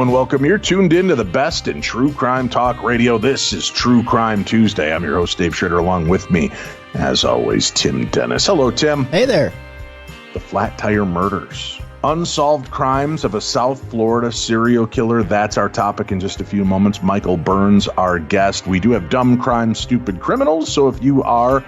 Hello and welcome. You're tuned in to the best in true crime talk radio. This is True Crime Tuesday. I'm your host, Dave Schroeder. Along with me, as always, Tim Dennis. Hello, Tim. Hey there. The Flat Tire Murders. Unsolved crimes of a South Florida serial killer. That's our topic in just a few moments. Michael Burns, our guest. We do have Dumb Crime, Stupid Criminals. So if you are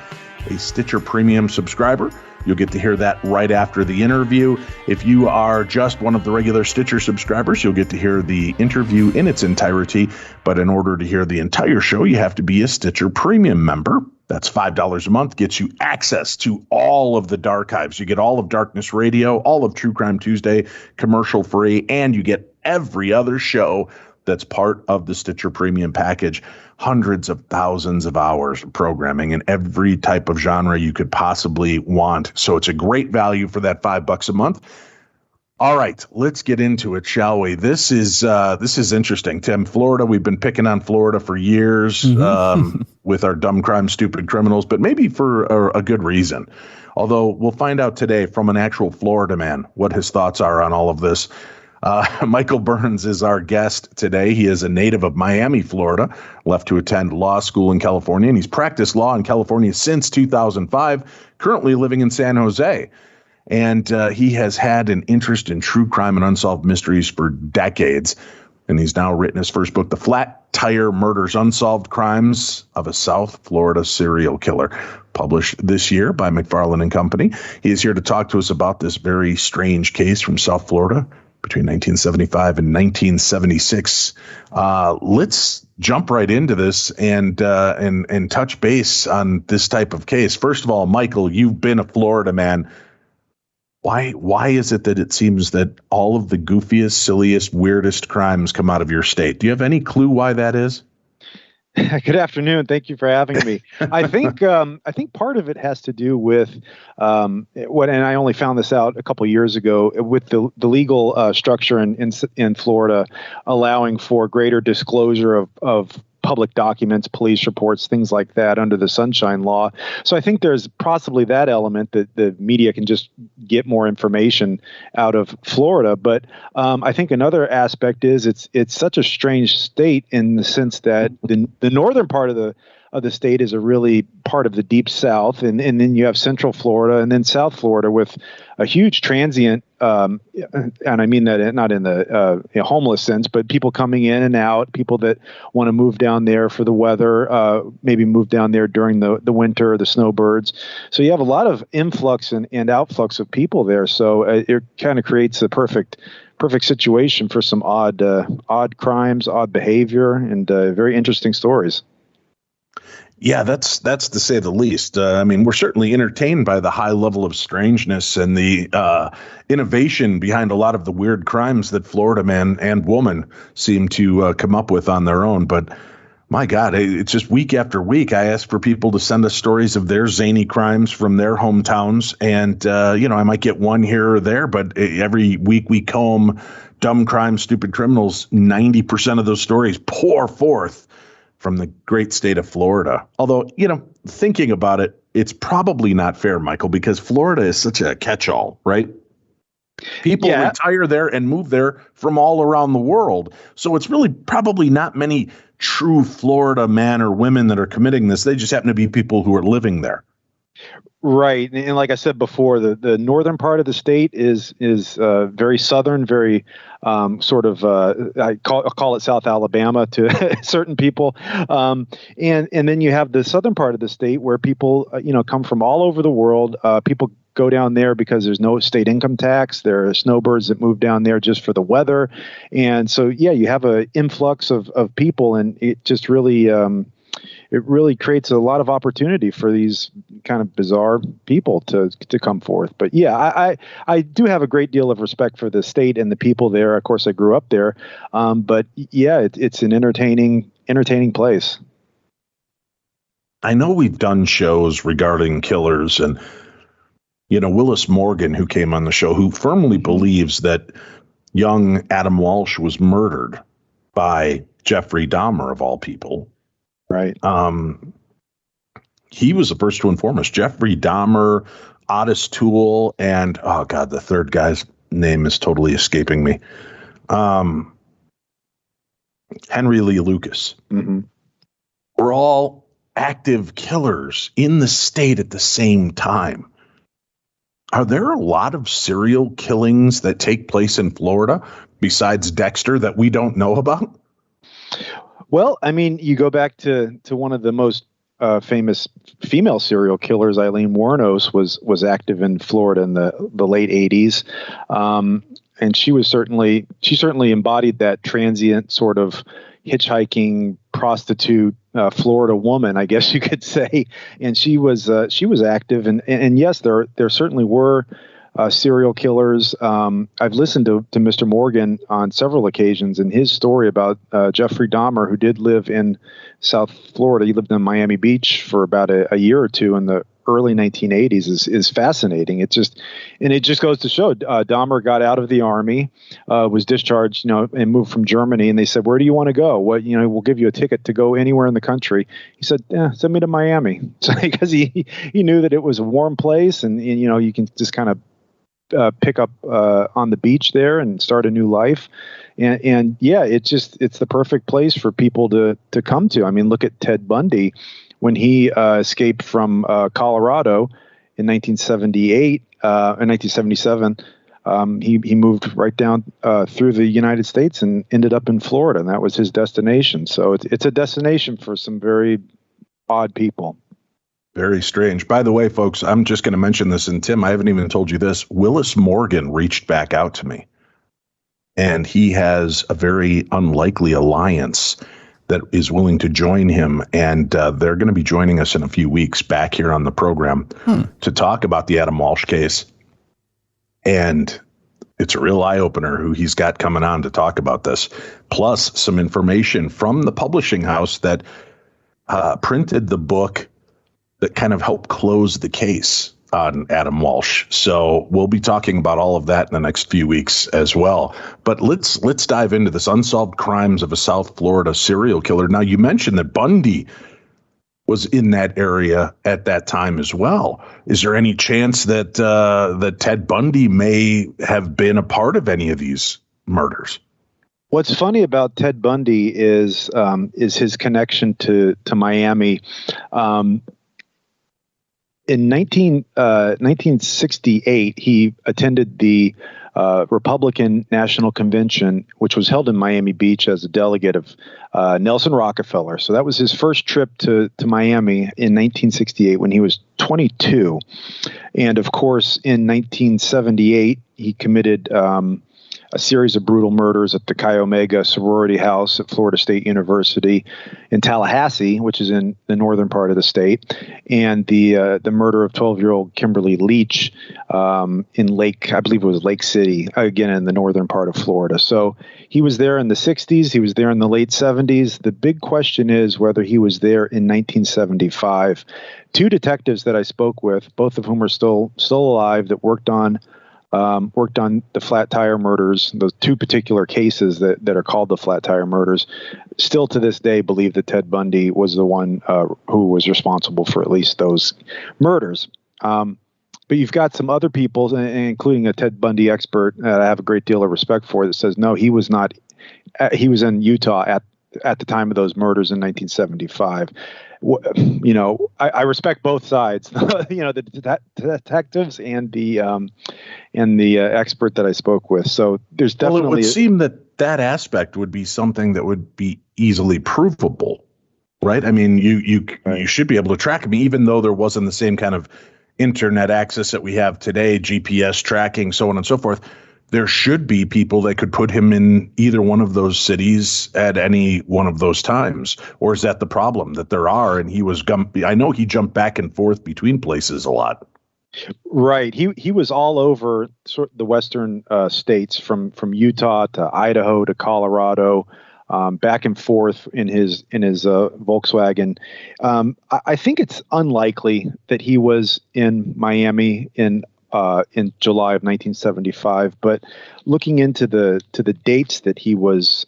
a Stitcher Premium subscriber, you'll get to hear that right after the interview. If you are just one of the regular Stitcher subscribers, you'll get to hear the interview in its entirety. But in order to hear the entire show, you have to be a Stitcher Premium member. That's $5 a month, gets you access to all of the Darchives. You get all of Darkness Radio, all of True Crime Tuesday, commercial free, and you get every other show that's part of the Stitcher Premium package. Hundreds of thousands of hours of programming in every type of genre you could possibly want. So it's a great value for that $5 a month. All right, let's get into it, shall we? This is interesting, Tim. Florida, we've been picking on Florida for years with our Dumb Crime, Stupid Criminals, but maybe for a good reason. Although we'll find out today from an actual Florida man what his thoughts are on all of this. Michael Burns is our guest today. He is a native of Miami, Florida, left to attend law school in California, and he's practiced law in California since 2005, currently living in San Jose. And he has had an interest in true crime and unsolved mysteries for decades. And he's now written his first book, The Flat Tire Murders, Unsolved Crimes of a South Florida Serial Killer, published this year by McFarland and Company. He is here to talk to us about this very strange case from South Florida between 1975 and 1976. Let's jump right into this and touch base on this type of case. First of all, Michael, you've been a Florida man. Why is it that it seems that all of the goofiest, silliest, weirdest crimes come out of your state? Do you have any clue why that is? Good afternoon. Thank you for having me. I think part of it has to do with and I only found this out a couple of years ago, with the legal structure in Florida, allowing for greater disclosure of public documents, police reports, things like that under the Sunshine Law. So I think there's possibly that element that the media can just get more information out of Florida. But I think another aspect is it's such a strange state in the sense that the northern part of the state is a really part of the deep South, and then you have Central Florida and then South Florida with a huge transient, and I mean that not in the homeless sense, but people coming in and out, people that want to move down there for the weather, maybe move down there during the winter, the snowbirds. So you have a lot of influx and outflux of people there. So it kind of creates a perfect situation for some odd crimes, odd behavior, and very interesting stories. Yeah, that's to say the least. I mean, we're certainly entertained by the high level of strangeness and the innovation behind a lot of the weird crimes that Florida man and woman seem to come up with on their own. But my God, it's just week after week. I ask for people to send us stories of their zany crimes from their hometowns. And, I might get one here or there, but every week we comb Dumb Crime, Stupid Criminals. 90% of those stories pour forth from the great state of Florida. Although, thinking about it, it's probably not fair, Michael, because Florida is such a catch-all, right? People retire there and move there from all around the world. So it's really probably not many true Florida men or women that are committing this. They just happen to be people who are living there. Right. And like I said before, the northern part of the state is very southern, very sort of I call it South Alabama to certain people. And then you have the southern part of the state where people, come from all over the world. People go down there because there's no state income tax. There are snowbirds that move down there just for the weather. And so, you have an influx of people, and it just really it really creates a lot of opportunity for these kind of bizarre people to come forth. But I do have a great deal of respect for the state and the people there. Of course, I grew up there. But it's an entertaining place. I know we've done shows regarding killers, and Willis Morgan, who came on the show, who firmly believes that young Adam Walsh was murdered by Jeffrey Dahmer, of all people. Right. He was the first to inform us. Jeffrey Dahmer, Otis Toole, and the third guy's name is totally escaping me. Henry Lee Lucas, were all active killers in the state at the same time. Are there a lot of serial killings that take place in Florida besides Dexter that we don't know about? Well, I mean, you go back to one of the most famous female serial killers, Eileen Wuornos, was active in Florida in the late 80s. And she certainly embodied that transient sort of hitchhiking prostitute Florida woman, I guess you could say. And she was active, and yes, there certainly were serial killers. I've listened to Mr. Morgan on several occasions, and his story about Jeffrey Dahmer, who did live in South Florida. He lived in Miami Beach for about a year or two in the early 1980s is fascinating. It just goes to show Dahmer got out of the army, was discharged, and moved from Germany. And they said, "Where do you want to go? We'll give you a ticket to go anywhere in the country." He said, "Send me to Miami," because he knew that it was a warm place, and you can just kind of pick up on the beach there and start a new life. And yeah, it's the perfect place for people to come to. I mean, look at Ted Bundy. When he escaped from Colorado in 1978, in 1977, he moved right down through the United States and ended up in Florida, and that was his destination. So it's a destination for some very odd people. Very strange. By the way, folks, I'm just going to mention this, and Tim, I haven't even told you this. Willis Morgan reached back out to me, and he has a very unlikely alliance that is willing to join him, and they're going to be joining us in a few weeks back here on the program to talk about the Adam Walsh case. And it's a real eye-opener who he's got coming on to talk about this, plus some information from the publishing house that printed the book that kind of helped close the case on Adam Walsh. So we'll be talking about all of that in the next few weeks as well. But let's dive into this unsolved crimes of a South Florida serial killer. Now, you mentioned that Bundy was in that area at that time as well. Is there any chance that that Ted Bundy may have been a part of any of these murders? What's funny about Ted Bundy is his connection to Miami. In 1968, he attended the Republican National Convention, which was held in Miami Beach as a delegate of Nelson Rockefeller. So that was his first trip to Miami in 1968 when he was 22. And of course, in 1978, he committed a series of brutal murders at the Chi Omega sorority house at Florida State University in Tallahassee, which is in the northern part of the state, and the murder of 12-year-old Kimberly Leach in Lake, I believe it was Lake City, again in the northern part of Florida. So he was there in the 60s. He was there in the late 70s. The big question is whether he was there in 1975. Two detectives that I spoke with, both of whom are still alive, that worked on the Flat Tire Murders, those two particular cases that are called the Flat Tire Murders, still to this day believe that Ted Bundy was the one who was responsible for at least those murders. But you've got some other people, including a Ted Bundy expert that I have a great deal of respect for, that says, no, he was not. He was in Utah at the time of those murders in 1975. I respect both sides, the detectives and the expert that I spoke with. So there's definitely. Well, it would seem that aspect would be something that would be easily provable, right? I mean, you should be able to track him, even though there wasn't the same kind of internet access that we have today, GPS tracking, so on and so forth. There should be people that could put him in either one of those cities at any one of those times. Or is that the problem, that there are? And I know he jumped back and forth between places a lot. Right. He was all over the western states, from Utah to Idaho to Colorado, back and forth in his Volkswagen. I think it's unlikely that he was in Miami in July of 1975, but looking into the dates that he was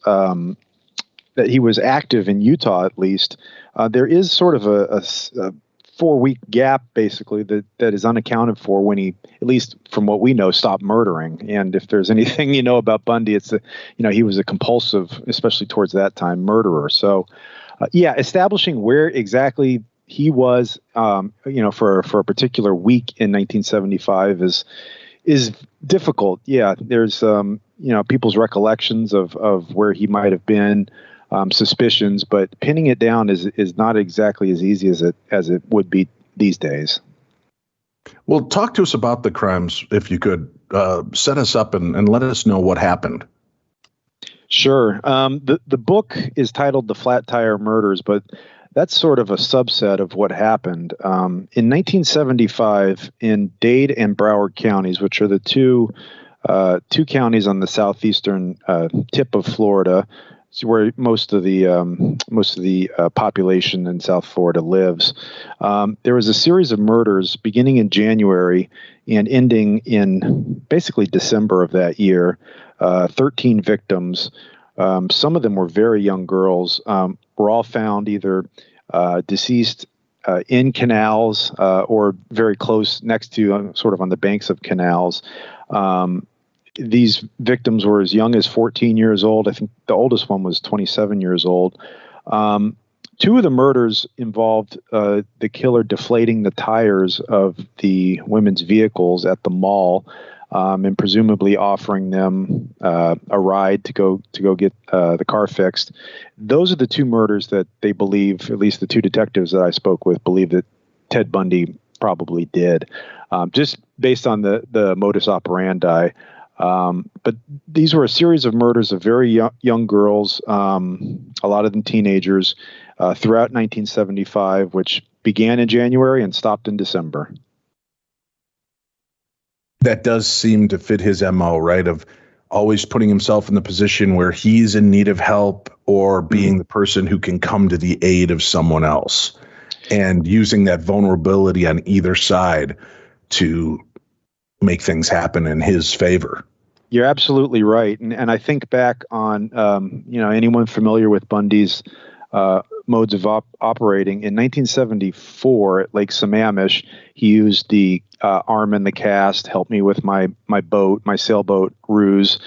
active in Utah, at least, there is sort of a 4-week gap, basically, that is unaccounted for when he, at least from what we know, stopped murdering. And if there's anything you know about Bundy, it's that, he was a compulsive, especially towards that time, murderer. So, establishing where exactly he was, for a particular week in 1975 is difficult. Yeah, there's people's recollections of where he might have been, suspicions, but pinning it down is not exactly as easy as it would be these days. Well, talk to us about the crimes, if you could. Set us up and let us know what happened. Sure. The book is titled The Flat Tire Murders, but that's sort of a subset of what happened. In 1975, in Dade and Broward counties, which are the two counties on the southeastern tip of Florida, where most of the population in South Florida lives, there was a series of murders beginning in January and ending in basically December of that year. 13 victims. Some of them were very young girls. Were all found either deceased in canals or very close next to, sort of on the banks of canals. These victims were as young as 14 years old. I think the oldest one was 27 years old. Two of the murders involved the killer deflating the tires of the women's vehicles at the mall, and presumably offering them a ride to go get the car fixed. Those are the two murders that they believe, at least the two detectives that I spoke with, believe that Ted Bundy probably did, just based on the modus operandi. But these were a series of murders of very young girls, a lot of them teenagers, throughout 1975, which began in January and stopped in December. That does seem to fit his MO, right? Of always putting himself in the position where he's in need of help or being the person who can come to the aid of someone else, and using that vulnerability on either side to make things happen in his favor. You're absolutely right. And I think back on, anyone familiar with Bundy's modes of operating. In 1974 at Lake Sammamish, he used the arm in the cast, help me with my sailboat ruse,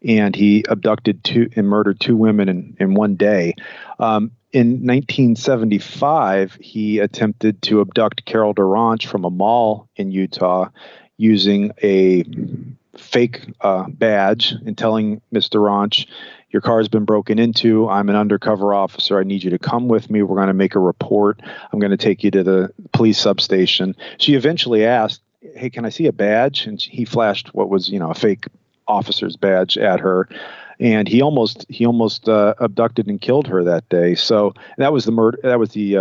and he abducted and murdered two women in one day. In 1975, he attempted to abduct Carol DeRanch from a mall in Utah using a fake badge and telling Miss DeRanch, your car has been broken into. I'm an undercover officer. I need you to come with me. We're going to make a report. I'm going to take you to the police substation. She eventually asked, hey, can I see a badge? And he flashed what was, a fake officer's badge at her. And he almost abducted and killed her that day. So that was the murder. That was the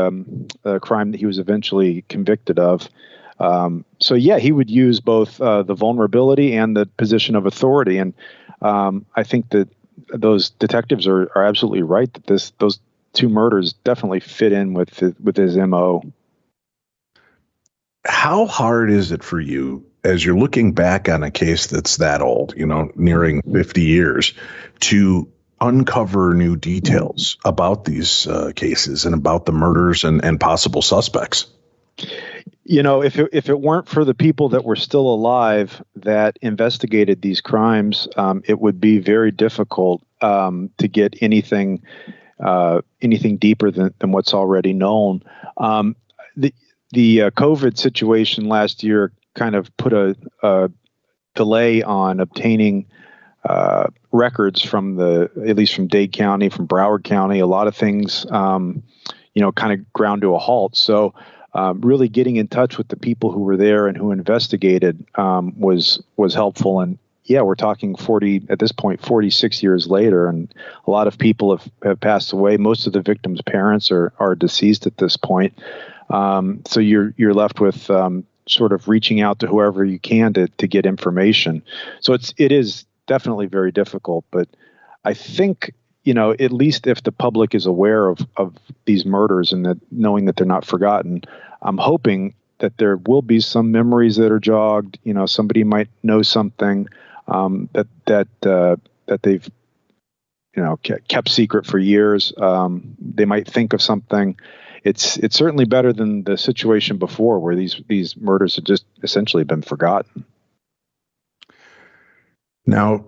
crime that he was eventually convicted of. He would use both the vulnerability and the position of authority. And I think that those detectives are absolutely right that those two murders definitely fit in with his MO. How hard is it for you, as you're looking back on a case that's that old, nearing 50 years, to uncover new details about these cases and about the murders and possible suspects? If it weren't for the people that were still alive that investigated these crimes, it would be very difficult to get anything deeper than what's already known. The COVID situation last year kind of put a delay on obtaining records at least from Dade County, from Broward County. A lot of things, kind of ground to a halt. So really getting in touch with the people who were there and who investigated was helpful. And we're talking 46 years later, and a lot of people have passed away. Most of the victims' parents are deceased at this point. So you're left with sort of reaching out to whoever you can to get information. So it is definitely very difficult, but I think, at least if the public is aware of these murders and that knowing that they're not forgotten, I'm hoping that there will be some memories that are jogged. Somebody might know something that they've kept secret for years. They might think of something, it's certainly better than the situation before, where these murders had just essentially been forgotten. Now,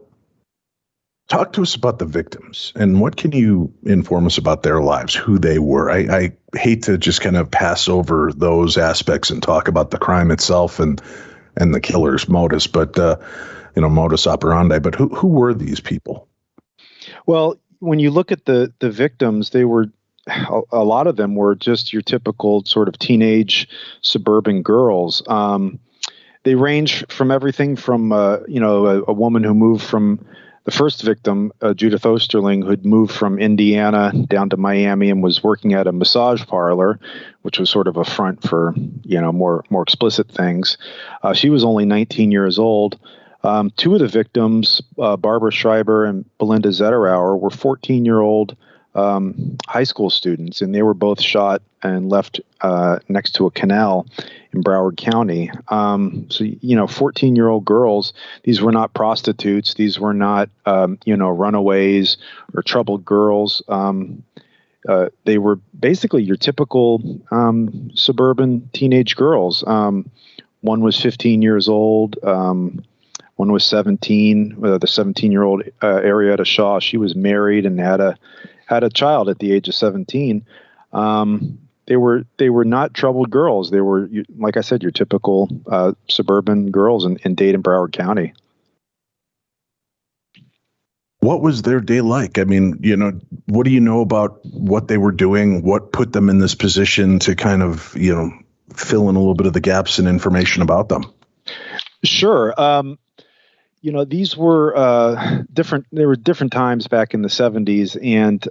talk to us about the victims, and what can you inform us about their lives, who they were? I hate to just kind of pass over those aspects and talk about the crime itself and the killer's modus, but modus operandi. But who were these people? Well, when you look at the victims, they were, a lot of them were just your typical sort of teenage suburban girls. They range from everything from a woman who moved from, the first victim, Judith Osterling, who'd moved from Indiana down to Miami and was working at a massage parlor, which was sort of a front for, more explicit things. She was only 19 years old. Two of the victims, Barbara Schreiber and Belinda Zetterauer, were 14-year-old high school students, and they were both shot and left next to a canal in Broward County. So 14-year-old girls, these were not prostitutes. These were not, runaways or troubled girls. They were basically your typical suburban teenage girls. One was 15 years old. One was 17. The 17-year-old Arietta Shaw, she was married and had a child at the age of 17. They were not troubled girls. They were, like I said, your typical suburban girls in Dade and Broward County. What was their day like? I mean, what do you know about what they were doing? What put them in this position to kind of, fill in a little bit of the gaps in information about them? Sure. These were different. There were different times back in the 70s, and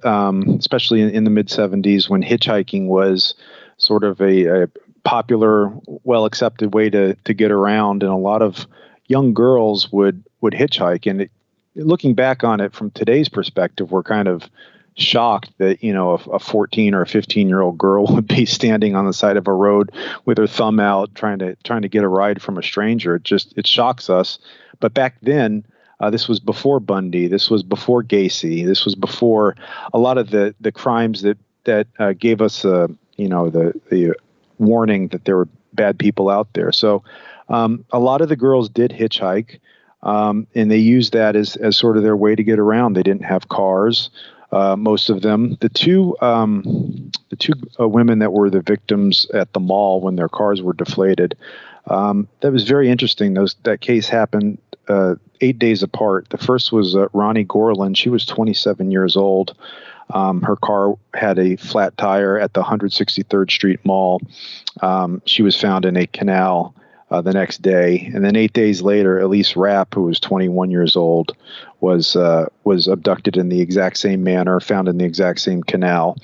especially in the mid 70s, when hitchhiking was sort of a popular, well accepted way to get around, and a lot of young girls would hitchhike. And looking back on it from today's perspective, we're kind of shocked that a 14 or a 15-year-old girl would be standing on the side of a road with her thumb out trying to get a ride from a stranger. It shocks us. But back then, this was before Bundy. This was before Gacy. This was before a lot of the crimes that gave us the warning that there were bad people out there. So a lot of the girls did hitchhike, and they used that as sort of their way to get around. They didn't have cars. Most of them, the two women that were the victims at the mall when their cars were deflated. That was very interesting. That case happened 8 days apart. The first was Ronnie Gorland. She was 27 years old. Her car had a flat tire at the 163rd Street Mall. She was found in a canal the next day. And then 8 days later, Elise Rapp, who was 21 years old, was abducted in the exact same manner, found in the exact same canal.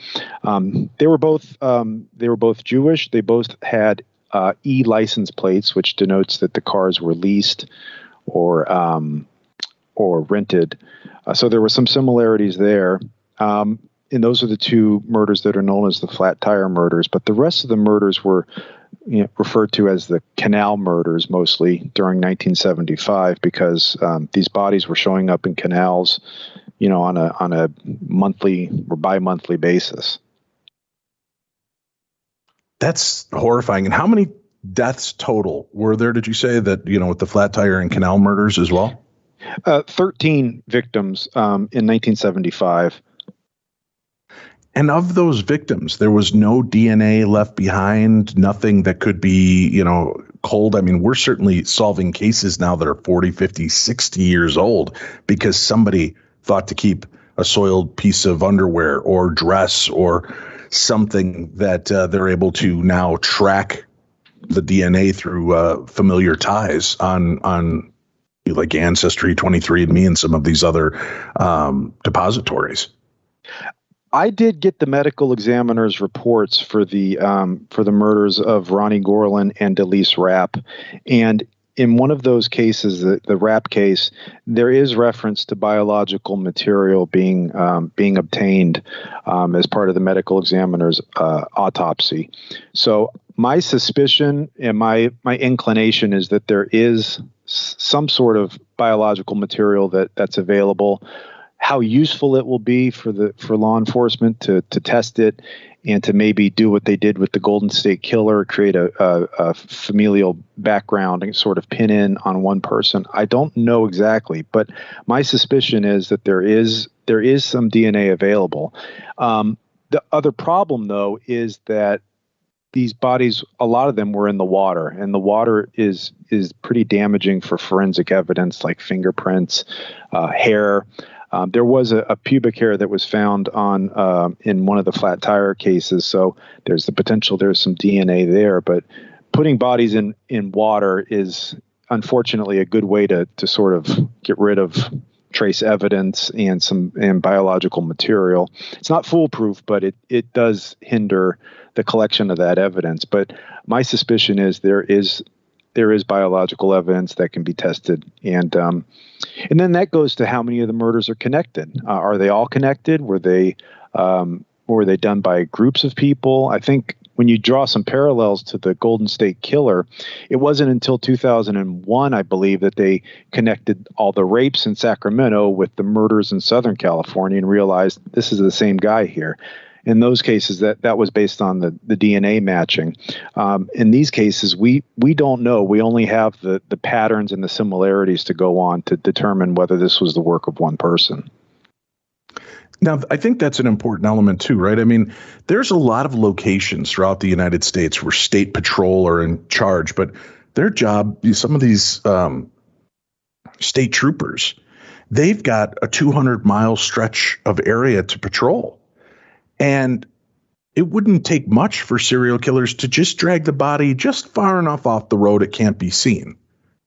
They were both Jewish. They both had E license plates, which denotes that the cars were leased or rented. So there were some similarities there. And those are the two murders that are known as the flat tire murders. But the rest of the murders were referred to as the Canal Murders, mostly during 1975, because these bodies were showing up in canals, on a monthly or bi-monthly basis. That's horrifying. And how many deaths total were there, did you say, that, with the flat tire and canal murders as well? 13 victims in 1975. And of those victims, there was no DNA left behind, nothing that could be, cold. I mean, we're certainly solving cases now that are 40, 50, 60 years old because somebody thought to keep a soiled piece of underwear or dress or something that they're able to now track the DNA through familiar ties on like Ancestry, 23andMe, and some of these other depositories. I did get the medical examiner's reports for the murders of Ronnie Gorland and Elise Rapp, and in one of those cases, the Rapp case, there is reference to biological material being obtained as part of the medical examiner's autopsy. So my suspicion and my inclination is that there is some sort of biological material that's available. how useful it will be for law enforcement to test it and to maybe do what they did with the Golden State Killer, create a familial background and sort of pin in on one person. I don't know exactly, but my suspicion is that there is some DNA available. The other problem, though, is that these bodies, a lot of them were in the water, and the water is pretty damaging for forensic evidence like fingerprints, hair. There was a pubic hair that was found on in one of the flat tire cases, so there's the potential there's some DNA there. But putting bodies in water is unfortunately a good way to sort of get rid of trace evidence and biological material. It's not foolproof, but it does hinder the collection of that evidence. But my suspicion is there is biological evidence that can be tested, and then that goes to how many of the murders are connected. Are they all connected? Were they done by groups of people? I think when you draw some parallels to the Golden State Killer, it wasn't until 2001, I believe, that they connected all the rapes in Sacramento with the murders in Southern California and realized this is the same guy here. In those cases, that was based on the DNA matching. In these cases, we don't know. We only have the patterns and the similarities to go on to determine whether this was the work of one person. Now, I think that's an important element too, right? I mean, there's a lot of locations throughout the United States where state patrol are in charge, but their job, some of these state troopers, they've got a 200-mile stretch of area to patrol. And it wouldn't take much for serial killers to just drag the body just far enough off the road it can't be seen,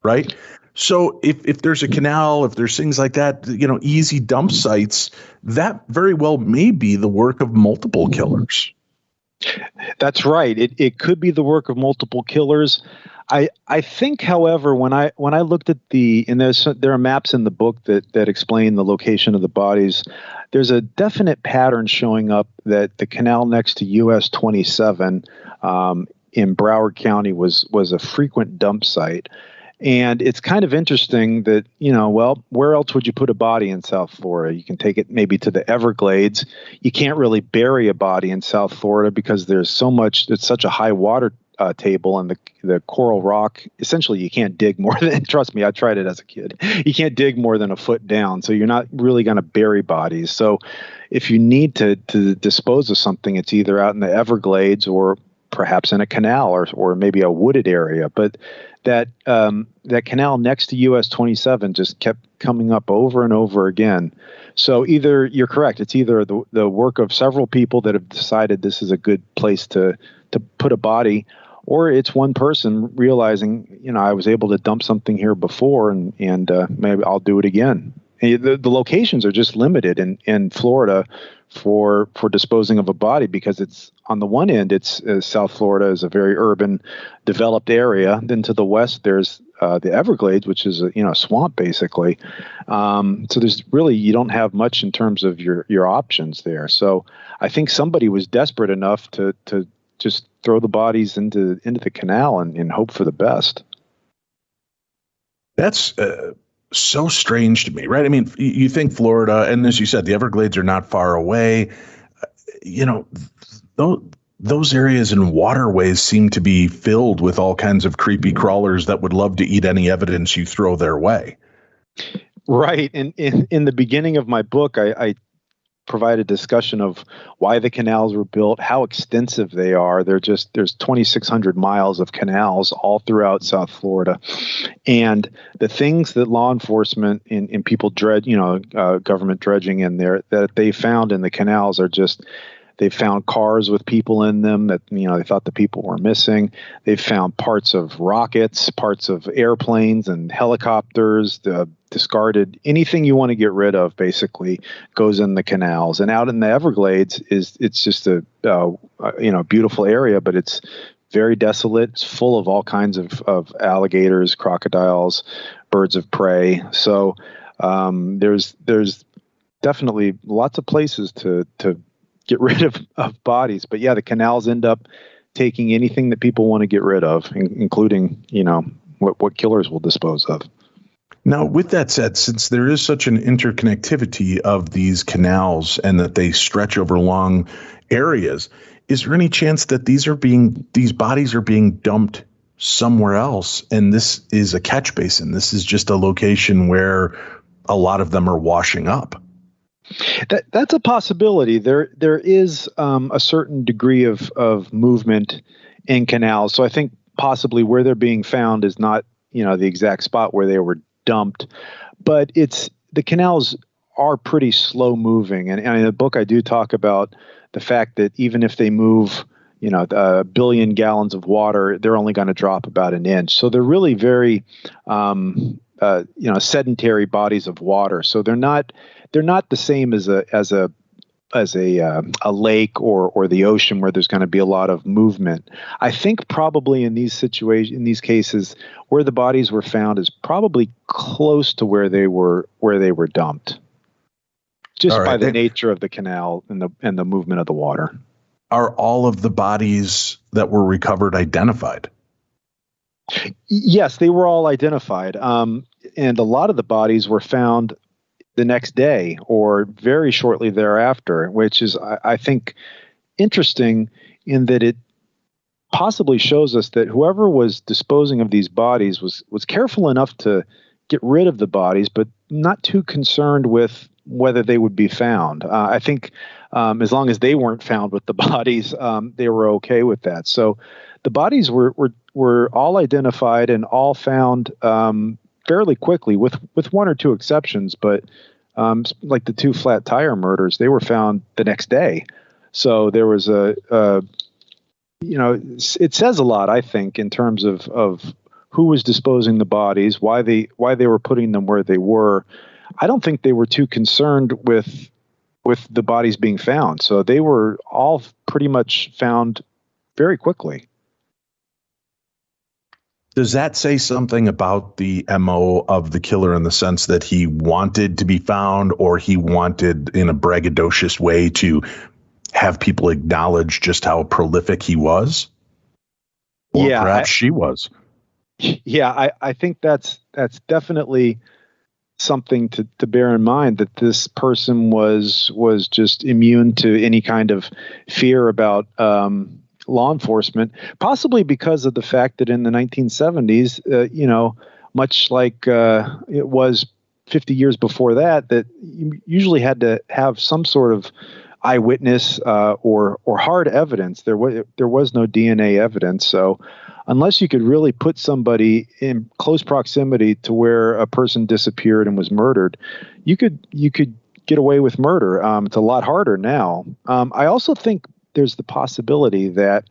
right? So if there's a canal, if there's things like that, easy dump sites, that very well may be the work of multiple killers. That's right. It could be the work of multiple killers. I think, however, when I looked at there are maps in the book that explain the location of the bodies, there's a definite pattern showing up that the canal next to US 27 in Broward County was a frequent dump site. And it's kind of interesting that, where else would you put a body in South Florida? You can take it maybe to the Everglades. You can't really bury a body in South Florida because there's it's such a high water table, and the coral rock, essentially you can't dig more than, trust me, I tried it as a kid. You can't dig more than a foot down. So you're not really going to bury bodies. So if you need to dispose of something, it's either out in the Everglades or perhaps in a canal or maybe a wooded area. But that canal next to US 27 just kept coming up over and over again. So either you're correct, it's either the work of several people that have decided this is a good place to put a body, or it's one person realizing, I was able to dump something here before and maybe I'll do it again. The locations are just limited in Florida for disposing of a body, because it's on the one end, South Florida is a very urban, developed area. Then to the west, there's the Everglades, which is a swamp basically. So there's really, you don't have much in terms of your options there. So I think somebody was desperate enough to just throw the bodies into the canal and hope for the best. That's so strange to me, right? I mean, you think Florida, and as you said, the Everglades are not far away. Those areas and waterways seem to be filled with all kinds of creepy crawlers that would love to eat any evidence you throw their way. Right. And in the beginning of my book, I provide a discussion of why the canals were built, how extensive they are. There's 2,600 miles of canals all throughout South Florida. And the things that law enforcement and people dredge, government dredging in there, that they found in the canals are just, they found cars with people in them that, they thought the people were missing. They found parts of rockets, parts of airplanes and helicopters, discarded, anything you want to get rid of basically goes in the canals. And out in the Everglades it's just a beautiful area, but it's very desolate. It's full of all kinds of alligators, crocodiles, birds of prey. So there's definitely lots of places to get rid of bodies. But yeah, the canals end up taking anything that people want to get rid of, including, what killers will dispose of. Now, with that said, since there is such an interconnectivity of these canals and that they stretch over long areas, is there any chance that these bodies are being dumped somewhere else, and this is a catch basin? This is just a location where a lot of them are washing up. That's a possibility. There is a certain degree of movement in canals, so I think possibly where they're being found is not the exact spot where they were dumped, but the canals are pretty slow moving, and in the book I do talk about the fact that even if they move a billion gallons of water, they're only going to drop about an inch. So they're really very sedentary bodies of water. So they're not the same as a lake or the ocean where there's going to be a lot of movement. I think probably in these cases, where the bodies were found is probably close to where they were dumped, just by the nature of the canal and the movement of the water. Are all of the bodies that were recovered identified? Yes, they were all identified, and a lot of the bodies were found the next day or very shortly thereafter, which is, I think, interesting in that it possibly shows us that whoever was disposing of these bodies was careful enough to get rid of the bodies, but not too concerned with whether they would be found. I think as long as they weren't found with the bodies, they were okay with that. So the bodies were all identified and all found fairly quickly, with one or two exceptions, but like the two flat tire murders, they were found the next day. So there was it says a lot, I think, in terms of who was disposing the bodies, why they were putting them where they were. I don't think they were too concerned with the bodies being found. So they were all pretty much found very quickly. Does that say something about the MO of the killer in the sense that he wanted to be found, or he wanted in a braggadocious way to have people acknowledge just how prolific he was? Or perhaps she was. Yeah, I think that's definitely something to bear in mind, that this person was just immune to any kind of fear about law enforcement, possibly because of the fact that in the 1970s, much like it was 50 years before that you usually had to have some sort of eyewitness or hard evidence. There was no DNA evidence, so unless you could really put somebody in close proximity to where a person disappeared and was murdered, you could get away with murder. It's a lot harder now. I also think there's the possibility that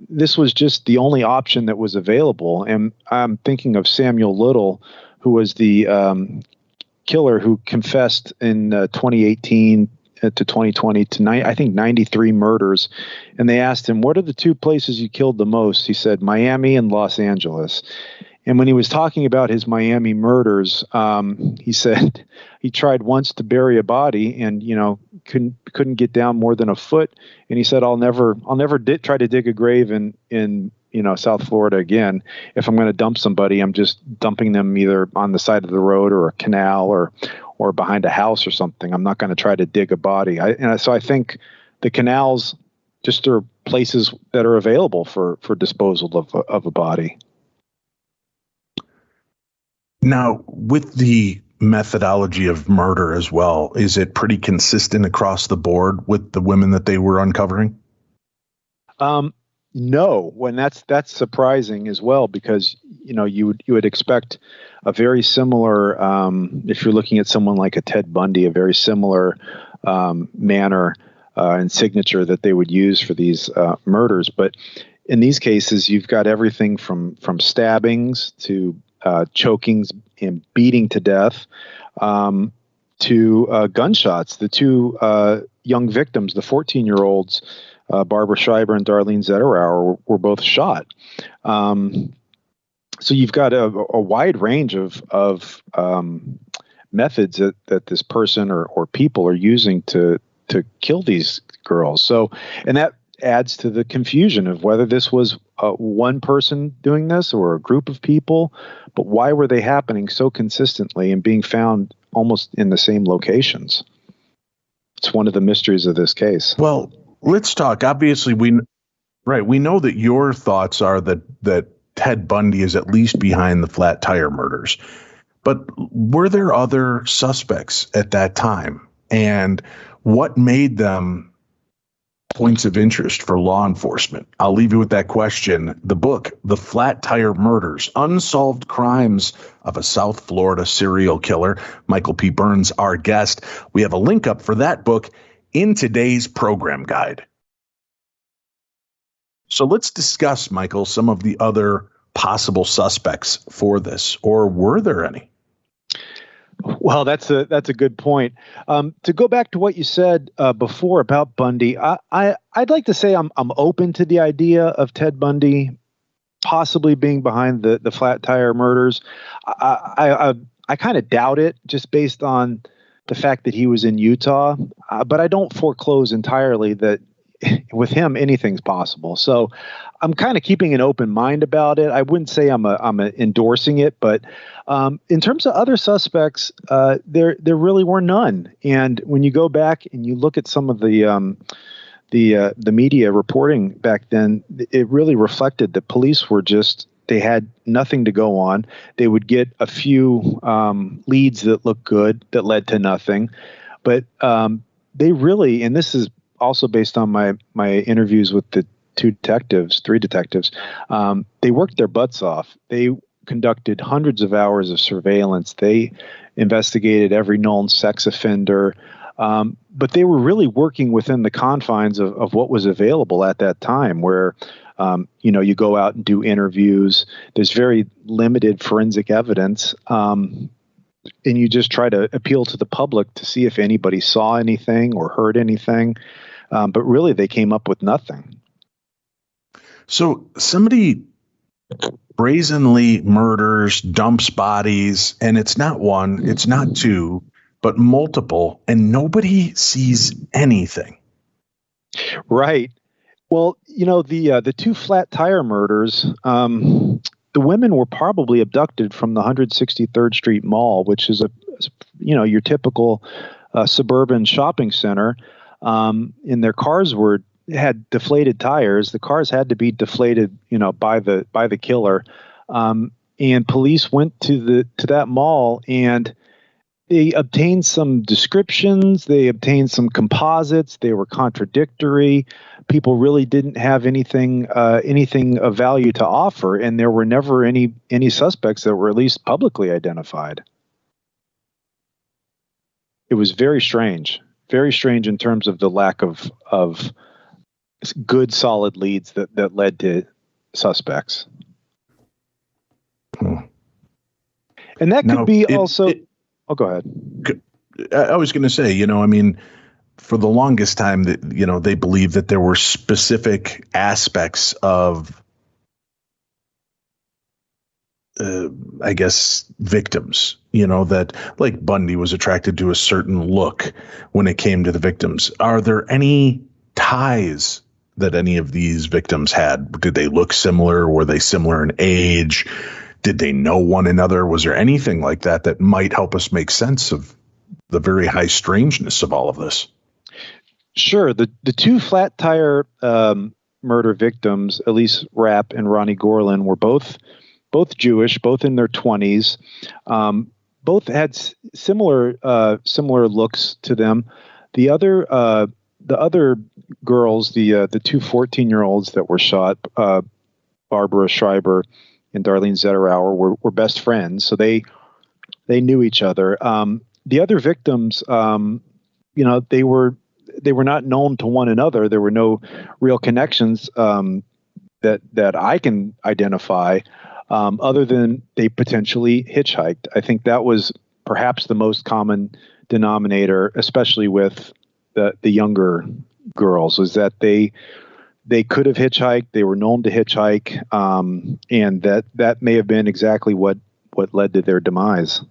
this was just the only option that was available. And I'm thinking of Samuel Little, who was the killer who confessed in 2018 to 2020 to I think 93 murders. And they asked him, what are the two places you killed the most? He said, Miami and Los Angeles. And when he was talking about his Miami murders, he said he tried once to bury a body and, couldn't get down more than a foot. And he said, I'll never try to dig a grave in South Florida again. If I'm going to dump somebody, I'm just dumping them either on the side of the road or a canal or behind a house or something. I'm not going to try to dig a body. So I think the canals just are places that are available for disposal of a body. Now, with the methodology of murder as well, is it pretty consistent across the board with the women that they were uncovering? No, when that's surprising as well, because you would expect a very similar, if you're looking at someone like a Ted Bundy, a very similar manner and signature that they would use for these murders. But in these cases, you've got everything from stabbings to chokings and beating to death to gunshots. The two young victims, the 14-year-olds, Barbara Schreiber and Darlene Zetterauer, were both shot. So you've got a wide range of methods that this person or people are using to kill these girls. So, and adds to the confusion of whether this was one person doing this or a group of people. But why were they happening so consistently and being found almost in the same locations? It's one of the mysteries of this case. Well, let's talk. Obviously, we know that your thoughts are that Ted Bundy is at least behind the flat tire murders. But were there other suspects at that time? And what made them points of interest for law enforcement? I'll leave you with that question. The book, The Flat Tire Murders, Unsolved Crimes of a South Florida Serial Killer. Michael P. Burns, our guest. We have a link up for that book in today's program guide. So let's discuss, Michael, some of the other possible suspects for this, or were there any? Well, that's a good point. To go back to what you said before about Bundy, I'd like to say I'm open to the idea of Ted Bundy possibly being behind the flat tire murders. I kind of doubt it, just based on the fact that he was in Utah, but I don't foreclose entirely that with him anything's possible. So I'm kind of keeping an open mind about it. I wouldn't say I'm endorsing it, but in terms of other suspects, there really were none. And when you go back and you look at some of the media reporting back then, it really reflected that police were they had nothing to go on. They would get a few leads that looked good that led to nothing, but they really, and this is also based on my interviews with the three detectives, they worked their butts off. They conducted hundreds of hours of surveillance. They investigated every known sex offender, but they were really working within the confines of what was available at that time, where you go out and do interviews. There's very limited forensic evidence, and you just try to appeal to the public to see if anybody saw anything or heard anything. But really, they came up with nothing. So somebody brazenly murders, dumps bodies, and it's not one, it's not two, but multiple, and nobody sees anything. Right. Well, the two flat tire murders, the women were probably abducted from the 163rd Street Mall, which is your typical suburban shopping center. And their cars had deflated tires. The cars had to be deflated, by the killer. And police went to that mall and they obtained some descriptions. They obtained some composites. They were contradictory. People really didn't have anything of value to offer, and there were never any suspects that were at least publicly identified. It was very strange in terms of the lack of good, solid leads that led to suspects. And that could be also. Oh, go ahead. I was going to say, for the longest time that, they believed that there were specific aspects of, I guess, victims, that like Bundy was attracted to a certain look when it came to the victims. Are there any ties that any of these victims had? Did they look similar? Were they similar in age? Did they know one another? Was there anything like that might help us make sense of the very high strangeness of all of this? Sure. The two flat tire murder victims, Elise Rapp and Ronnie Gorlin, were both Jewish, both in their 20s. Both had similar looks to them. The other girls, the two 14-year-olds that were shot, Barbara Schreiber and Darlene Zetterauer, were best friends, so they knew each other. The other victims, they were not known to one another. There were no real connections that I can identify, other than they potentially hitchhiked. I think that was perhaps the most common denominator, especially with the younger girls, was that they could have hitchhiked. They were known to hitchhike, and that may have been exactly what led to their demise.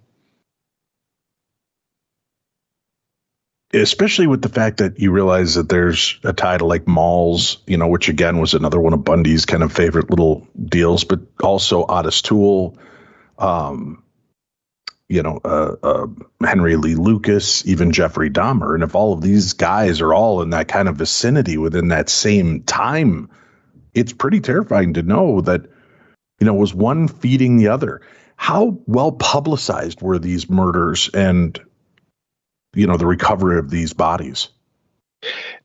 especially with the fact that you realize that there's a tie to like malls, which again was another one of Bundy's kind of favorite little deals, but also Otis Toole, Henry Lee Lucas, even Jeffrey Dahmer. And if all of these guys are all in that kind of vicinity within that same time, it's pretty terrifying to know that, was one feeding the other. How well publicized were these murders and, the recovery of these bodies?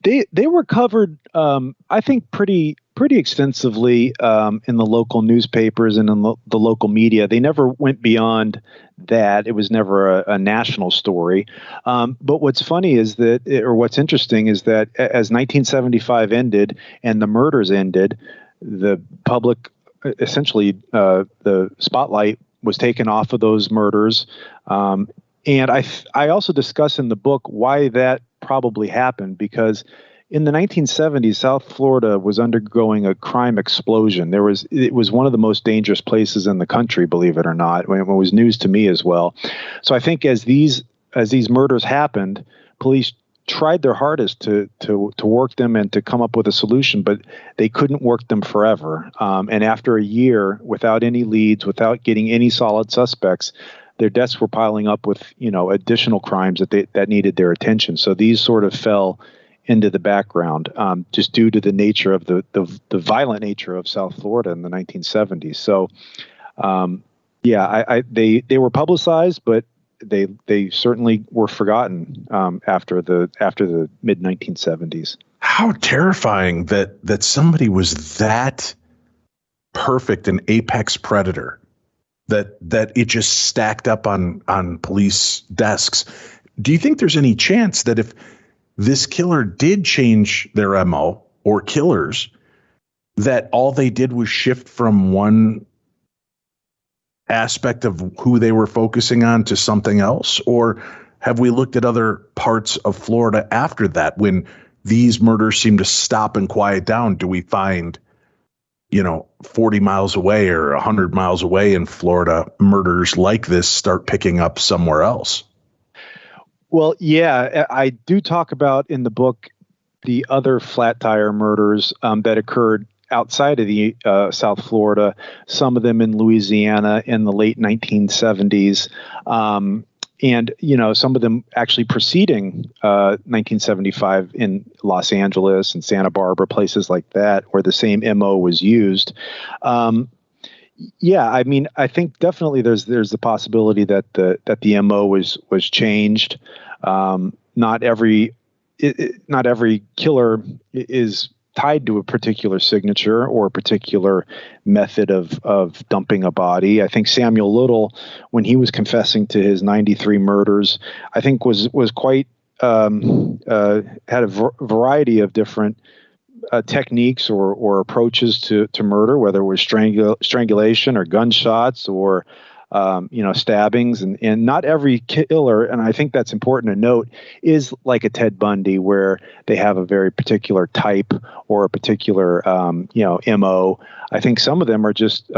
They were covered, I think, pretty extensively in the local newspapers and in the local media. They never went beyond that. It was never a national story. But what's funny is what's interesting is that as 1975 ended and the murders ended, the public, essentially, the spotlight was taken off of those murders. And I also discuss in the book why that probably happened, because in the 1970s, South Florida was undergoing a crime explosion. It was one of the most dangerous places in the country, believe it or not. It was news to me as well. So I think as these murders happened, police tried their hardest to work them and to come up with a solution, but they couldn't work them forever. And after a year, without any leads, without getting any solid suspects, their desks were piling up with, additional crimes that needed their attention. So these sort of fell into the background, just due to the nature of the violent nature of South Florida in the 1970s. So, they were publicized, but they certainly were forgotten after the mid 1970s. How terrifying that somebody was that perfect an apex predator, that it just stacked up on police desks. Do you think there's any chance that if this killer did change their MO or killers, that all they did was shift from one aspect of who they were focusing on to something else? Or have we looked at other parts of Florida after that when these murders seem to stop and quiet down? Do we find, 40 miles away or 100 miles away in Florida, murders like this start picking up somewhere else? Well, yeah, I do talk about in the book the other flat tire murders that occurred outside of the South Florida, some of them in Louisiana in the late 1970s. And, some of them actually preceding 1975 in Los Angeles and Santa Barbara, places like that, where the same MO was used. I think definitely there's the possibility that the MO was changed. Not every killer is tied to a particular signature or a particular method of dumping a body. I think Samuel Little, when he was confessing to his 93 murders, I think was quite had a variety of different techniques or approaches to murder, whether it was strangulation or gunshots or stabbings, and not every killer, and I think that's important to note, is like a Ted Bundy where they have a very particular type or a particular, MO. I think some of them are just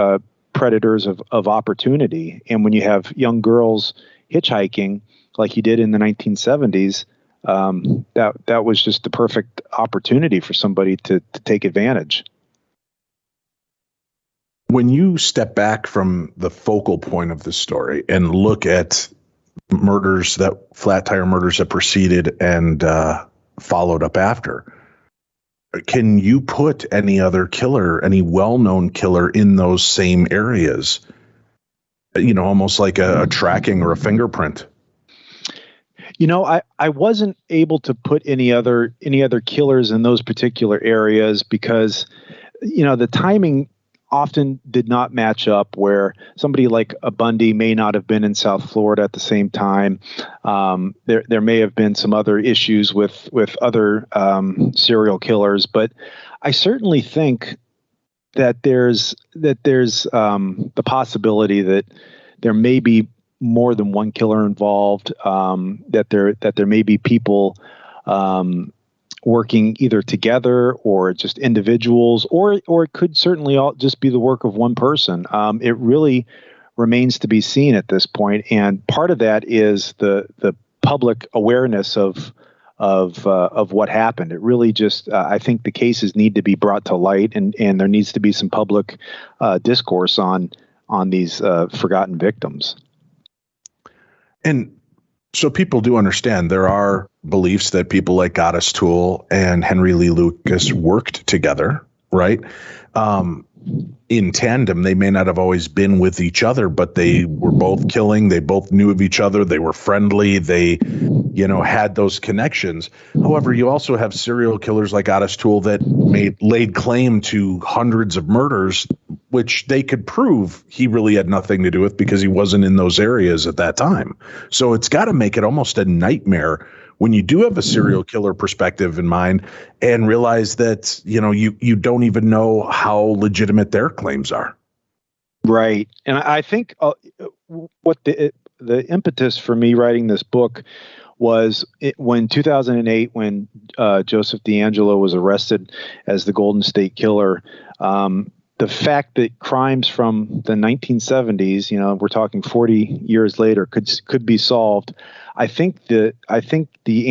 predators of opportunity. And when you have young girls hitchhiking, like you did in the 1970s, that was just the perfect opportunity for somebody to take advantage. When you step back from the focal point of the story and look at flat tire murders that preceded and followed up after, can you put any other killer, any well-known killer in those same areas? Almost like a tracking or a fingerprint. I wasn't able to put any other killers in those particular areas because, the timing often did not match up, where somebody like a Bundy may not have been in South Florida at the same time. There may have been some other issues with other serial killers, but I certainly think that there's the possibility that there may be more than one killer involved, that there may be people working either together or just individuals, or it could certainly all just be the work of one person. It really remains to be seen at this point, and part of that is the public awareness of of what happened. It really just, I think the cases need to be brought to light, and there needs to be some public discourse on these forgotten victims. And so people do understand there are beliefs that people like Goddess Toole and Henry Lee Lucas worked together, right? In tandem. They may not have always been with each other, but they were both killing. They both knew of each other. They were friendly. They, had those connections. However, you also have serial killers like Goddess Toole that laid claim to hundreds of murders, which they could prove he really had nothing to do with because he wasn't in those areas at that time. So it's got to make it almost a nightmare when you do have a serial killer perspective in mind and realize that, you don't even know how legitimate their claims are. Right. And I think what the impetus for me writing this book was when 2008, when Joseph DeAngelo was arrested as the Golden State Killer. The fact that crimes from the 1970s, we're talking 40 years later, could be solved. I think the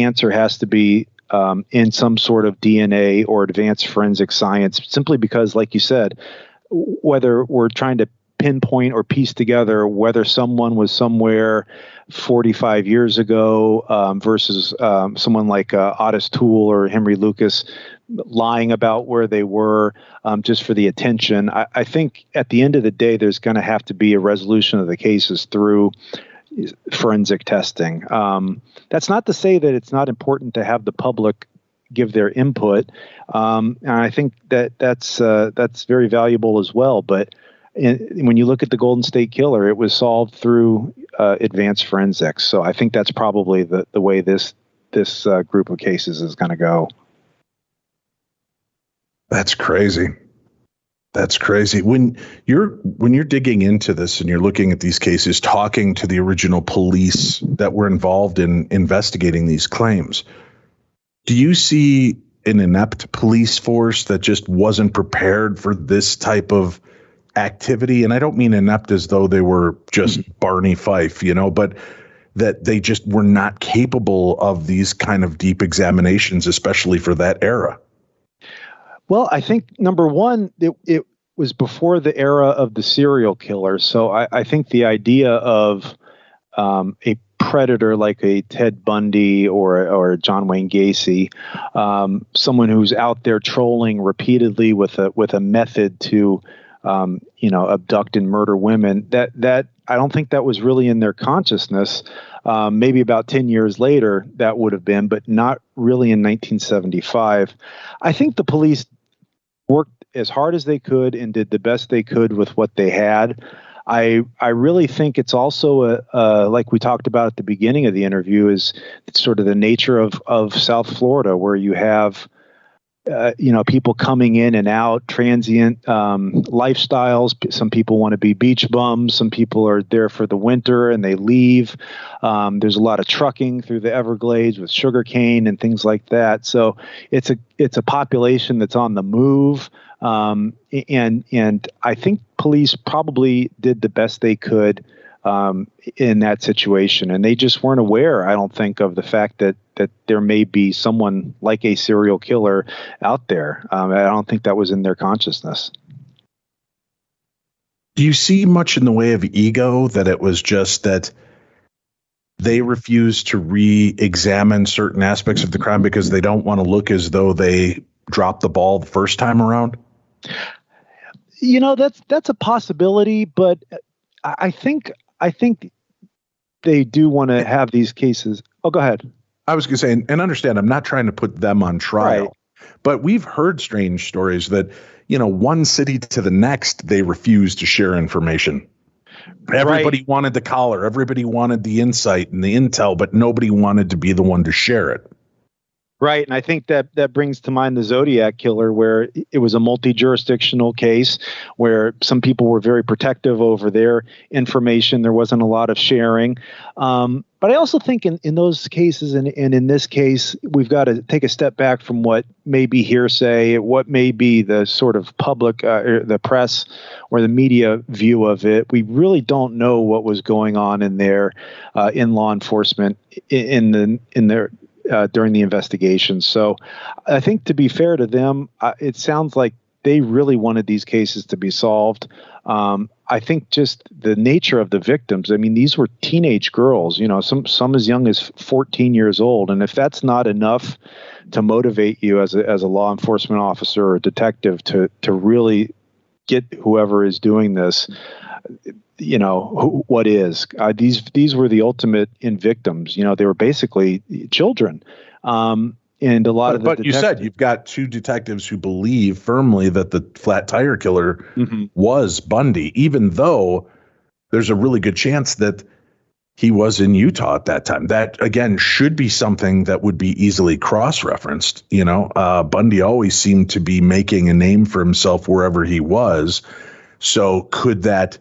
answer has to be in some sort of DNA or advanced forensic science, simply because, like you said, whether we're trying to pinpoint or piece together whether someone was somewhere 45 years ago versus someone like Otis Toole or Henry Lucas lying about where they were just for the attention. I think at the end of the day, there's going to have to be a resolution of the cases through forensic testing. That's not to say that it's not important to have the public give their input. And I think that's very valuable as well. But when you look at the Golden State Killer, it was solved through advanced forensics. So I think that's probably the way this group of cases is going to go. That's crazy. That's crazy. When you're digging into this and you're looking at these cases, talking to the original police that were involved in investigating these claims, do you see an inept police force that just wasn't prepared for this type of activity? And I don't mean inept as though they were just Barney Fife, but that they just were not capable of these kind of deep examinations, especially for that era. Well, I think, number one, it was before the era of the serial killer. So I think the idea of a predator like a Ted Bundy or John Wayne Gacy, someone who's out there trolling repeatedly with a method to abduct and murder women, that I don't think that was really in their consciousness. Maybe about 10 years later that would have been, but not really in 1975. I think the police worked as hard as they could and did the best they could with what they had. I really think it's also like we talked about at the beginning of the interview, is sort of the nature of South Florida, where you have people coming in and out, transient lifestyles. Some people want to be beach bums. Some people are there for the winter and they leave. There's a lot of trucking through the Everglades with sugarcane and things like that. So it's a population that's on the move. And I think police probably did the best they could in that situation. And they just weren't aware, I don't think, of the fact that there may be someone like a serial killer out there. I don't think that was in their consciousness. Do you see much in the way of ego, that it was just that they refused to re-examine certain aspects of the crime because they don't want to look as though they dropped the ball the first time around? That's a possibility, but I think they do want to have these cases. Oh, go ahead. I was going to say, and understand, I'm not trying to put them on trial, right, but we've heard strange stories that, one city to the next, they refused to share information. Everybody wanted the collar. Everybody wanted the insight and the intel, but nobody wanted to be the one to share it. Right. And I think that brings to mind the Zodiac Killer, where it was a multi-jurisdictional case where some people were very protective over their information. There wasn't a lot of sharing. But I also think in those cases and in this case, we've got to take a step back from what may be hearsay, what may be the sort of public, the press or the media view of it. We really don't know what was going on in there, in law enforcement, in their during the investigation. So I think, to be fair to them, it sounds like they really wanted these cases to be solved. I think just the nature of the victims. I mean, these were teenage girls, some as young as 14 years old. And if that's not enough to motivate you as a law enforcement officer or detective to really get whoever is doing this, what is. These were the ultimate in victims. They were basically children. And a lot of the But you said you've got two detectives who believe firmly that the flat tire killer was Bundy, even though there's a really good chance that he was in Utah at that time. That, again, should be something that would be easily cross-referenced. Bundy always seemed to be making a name for himself wherever he was. So could that,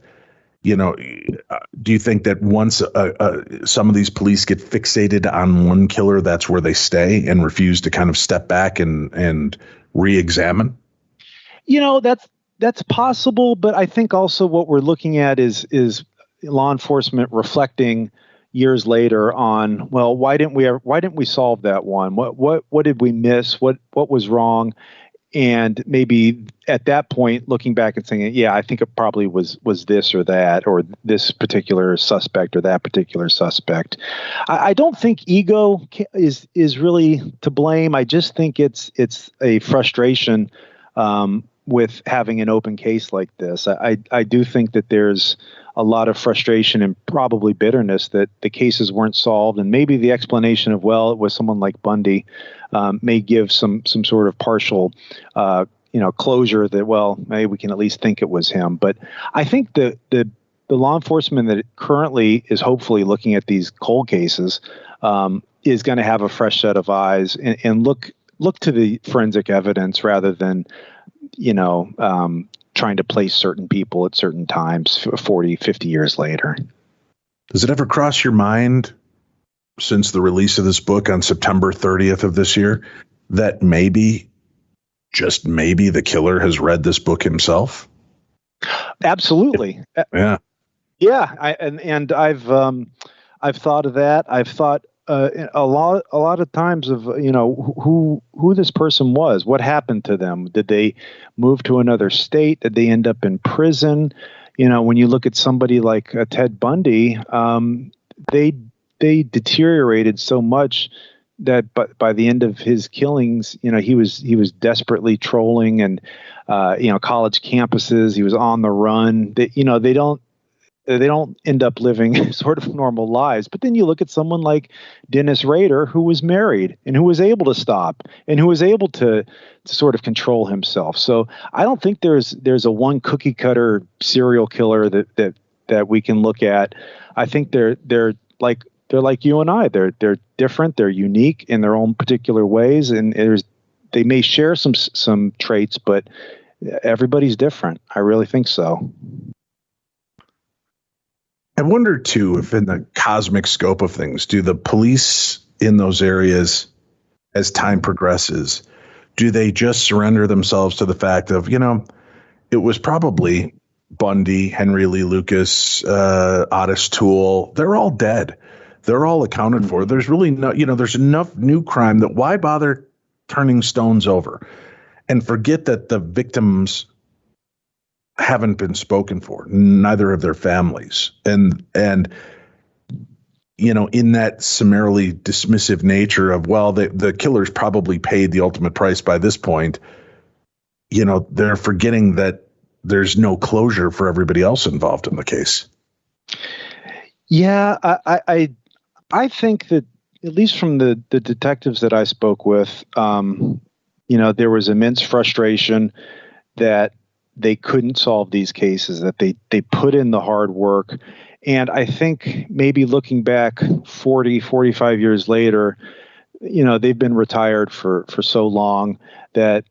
do you think that once some of these police get fixated on one killer, that's where they stay and refuse to kind of step back and re-examine? That's possible, but I think also what we're looking at is law enforcement reflecting years later on, well, why didn't we solve that one? What did we miss? What was wrong? And maybe at that point, looking back and saying, yeah, I think it probably was this or that, or this particular suspect or that particular suspect. I don't think ego is really to blame. I just think it's a frustration with having an open case like this. I do think that there's a lot of frustration and probably bitterness that the cases weren't solved, and maybe the explanation of, well, it was someone like Bundy, may give some sort of partial closure that, well, maybe we can at least think it was him. But I think the law enforcement that currently is hopefully looking at these cold cases is going to have a fresh set of eyes and look to the forensic evidence rather than trying to place certain people at certain times 40, 50 years later. Does it ever cross your mind, since the release of this book on September 30th of this year, that maybe, just maybe, the killer has read this book himself? Absolutely. Yeah. Yeah. I've thought of that. I've thought a lot of times of who this person was, what happened to them. Did they move to another state? Did they end up in prison? When you look at somebody like Ted Bundy, they deteriorated so much that by the end of his killings, he was desperately trolling and college campuses. He was on the run. They don't end up living sort of normal lives. But then you look at someone like Dennis Rader, who was married and who was able to stop and who was able to sort of control himself. So I don't think there's a one cookie cutter serial killer that we can look at. I think they're like you and I. They're different. They're unique in their own particular ways, and they may share some traits, but everybody's different. I really think so. I wonder, too, if in the cosmic scope of things, do the police in those areas, as time progresses, do they just surrender themselves to the fact of, it was probably Bundy, Henry Lee Lucas, Otis Toole. They're all dead. They're all accounted for. There's really there's enough new crime that why bother turning stones over, and forget that the victims haven't been spoken for, neither of their families. And in that summarily dismissive nature of, well, the killers probably paid the ultimate price by this point, they're forgetting that there's no closure for everybody else involved in the case. Yeah, I think that, at least from the detectives that I spoke with, there was immense frustration that they couldn't solve these cases, that they put in the hard work. And I think maybe looking back 40, 45 years later, they've been retired for so long that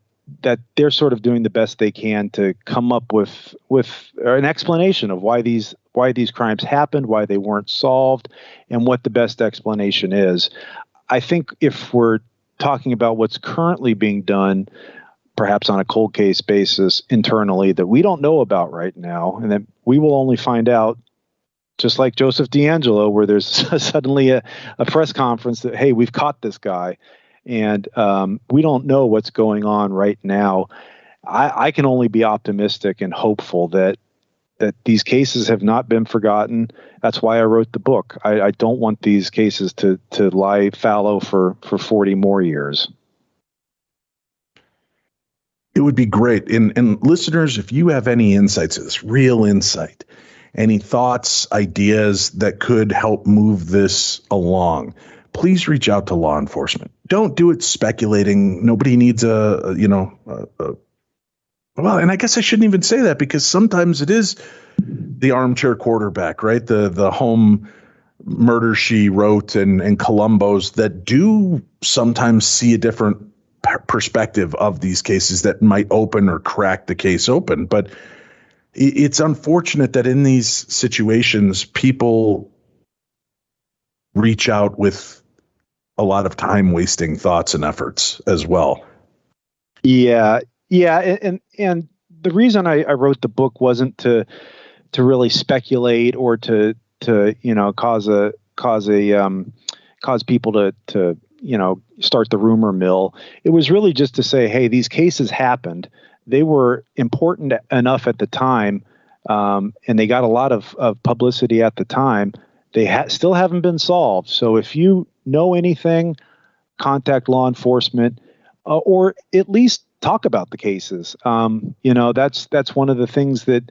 they're sort of doing the best they can to come up with an explanation of why these crimes happened, why they weren't solved, and what the best explanation is. I think if we're talking about what's currently being done, perhaps on a cold case basis internally, that we don't know about right now, and that we will only find out just like Joseph D'Angelo, where there's suddenly a press conference that, hey, we've caught this guy. And we don't know what's going on right now. I can only be optimistic and hopeful that these cases have not been forgotten. That's why I wrote the book. I don't want these cases to lie fallow for 40 more years. It would be great. And listeners, if you have any insights to this, real insight, any thoughts, ideas that could help move this along, please reach out to law enforcement. Don't do it speculating. Nobody needs well, and I guess I shouldn't even say that, because sometimes it is the armchair quarterback, right? The home murder she wrote and Columbo's that do sometimes see a different perspective of these cases that might open or crack the case open. But it's unfortunate that in these situations, people reach out with a lot of time wasting thoughts and efforts as well. Yeah. And the reason I wrote the book wasn't to really speculate or to cause people to start the rumor mill. It was really just to say, hey, these cases happened. They were important enough at the time, and they got a lot of publicity at the time. They still haven't been solved. So if you know anything, contact law enforcement, or at least talk about the cases. That's one of the things that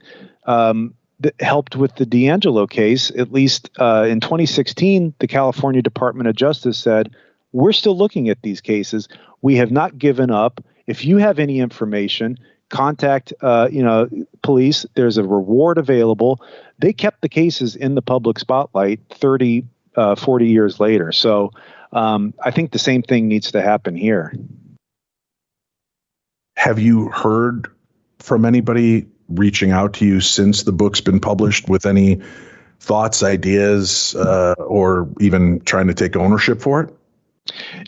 helped with the D'Angelo case. At least in 2016, the California Department of Justice said, we're still looking at these cases. We have not given up. If you have any information, contact police. There's a reward available. They kept the cases in the public spotlight 30, 40 years later. So I think the same thing needs to happen here. Have you heard from anybody reaching out to you since the book's been published with any thoughts, ideas, or even trying to take ownership for it?